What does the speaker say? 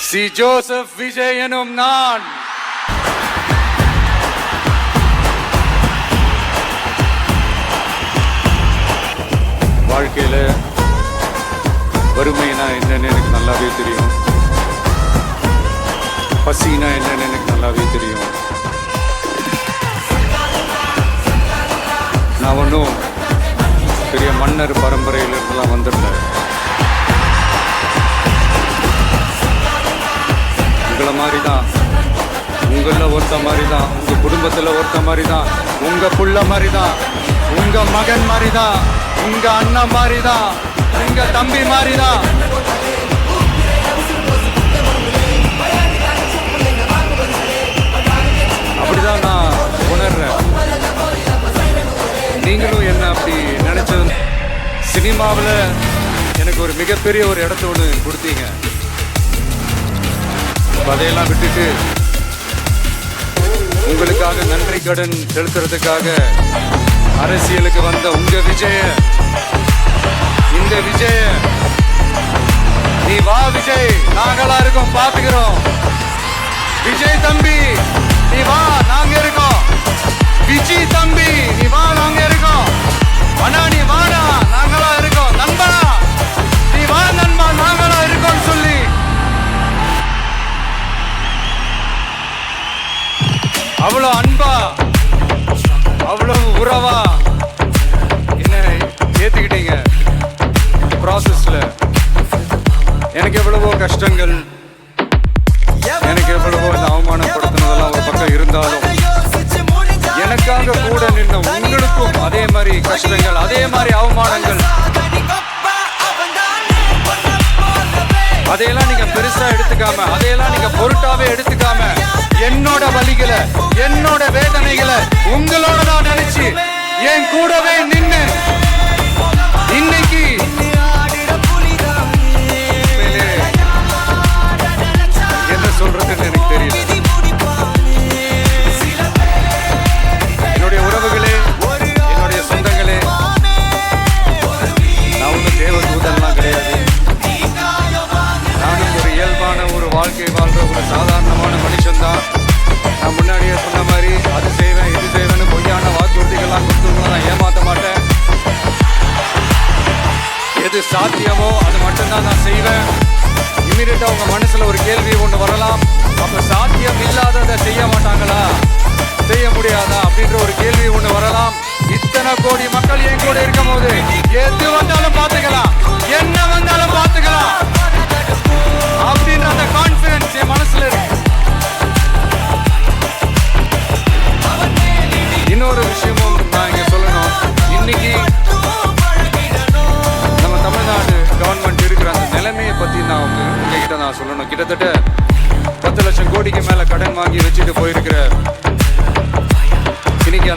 C Joseph Vijay எனும் நான் வாழ்க்கையில வறுமைனா என்னன்னு எனக்கு நல்லாவே தெரியும். பசினா என்னன்னு எனக்கு நல்லாவே தெரியும். நான் ஒன்றும் பெரிய மன்னர் பரம்பரையில இருந்தெல்லாம் வந்துடல. உங்களை மாதிரி தான், உங்கள ஒருத்த மாதிரி தான், உங்க குடும்பத்துல ஒருத்த மாதிரி தான், உங்க புள்ள மாதிரி தான், உங்க மகன் மாதிரி தான், உங்க அண்ணன் மாதிரி தான், உங்க தம்பி மாதிரி தான். அப்படிதான் நான் உணர்றேன். நீங்களும் என்ன அப்படி நினைச்சது. சினிமாவில் எனக்கு ஒரு மிகப்பெரிய ஒரு இடத்த ஒன்று கொடுத்தீங்க. அதையெல்லாம் விட்டுட்டு உங்களுக்காக நன்றி கடன் செலுத்துறதுக்காக அரசியலுக்கு வந்த உங்க விஜய, இந்த விஜய, நீ வா விஜய், நாங்களா இருக்கோம், பாத்துக்கிறோம். விஜய் தம்பி நீ வா, நாங்க இருக்கோம். விஜய் தம்பி நீ வா, நாங்க இருக்கோம். அண்ணா நீ வாடா, நாங்களா இருக்கோம். நண்பா நீ வா நண்பா, நாங்களா இருக்கோம் சொல்லி அவ்வளவு அன்பா, அவ்வளவு உறவா என்ன ஏத்துக்கிட்டீங்க. இந்த ப்ராசஸ்ல எனக்கு எவ்வளவோ கஷ்டங்கள், எனக்கு எவ்வளவோ இந்த அவமானப்படுத்தினதெல்லாம் ஒரு பக்கம் இருந்தாலும் எனக்காக கூட நின்ன உங்களுக்கும் அதே மாதிரி கஷ்டங்கள், அதே மாதிரி அவமானங்கள், அதையெல்லாம் நீங்க பெருசா எடுத்துக்காம, அதையெல்லாம் நீங்க பொருட்டாவே எடுத்துக்காம, என்னோட வலிகளை, என்னோட வேதனைகளை உங்களோட தான் நினைச்சு என் கூடவே நின்னு இன்னைக்கு என்ன சொல்றதுன்னு எனக்கு தெரியல. என்னுடைய உறவுகளே, என்னுடைய சொந்தங்களே, நான் ஒன்றும் தேவதூதன்லாம் கிடையாது. நானும் ஒரு இயல்பான ஒரு வாழ்க்கை வாழ்ற ஒரு சாதாரணமான மனுஷன்தான். நான் முன்னாடியே சொன்ன மாதிரி அது செய்வேன், இது செய்வேன்னு பொய்யான வாக்குறுதிகள்லாம் கொடுத்து நான் ஏமாற்ற மாட்டேன். எது சாத்தியமோ அது மட்டும்தான் நான் செய்வேன். இமீடியட்டா உங்க மனசுல ஒரு கேள்வி ஒண்ணு வரலாம், அப்ப சாத்தியம் இல்லாததை செய்ய மாட்டாங்களா, செய்ய முடியாதா அப்படின்ற ஒரு கேள்வி ஒண்ணு வரலாம். இத்தனை கோடி மக்கள் என் கூட இருக்கும் போது எது வந்தாலும் பார்த்துக்கலாம், என்ன வந்தாலும் பார்த்துக்கலாம் அப்படின்ற அந்த கான்பிடன்ஸ் என் மனசுல இருக்கு. இன்னொரு விஷயமும் நான் இங்க சொல்லணும். இன்னைக்கு நம்ம தமிழ்நாடு கவர்மெண்ட் இருக்கிற அந்த நிலைமையை பத்தி நான் உங்ககிட்ட நான் சொல்லணும். கிட்டத்தட்ட 10 லட்சம் கோடிக்கு மேல கடன் வாங்கி வச்சுட்டு போயிருக்கிற இன்னைக்கு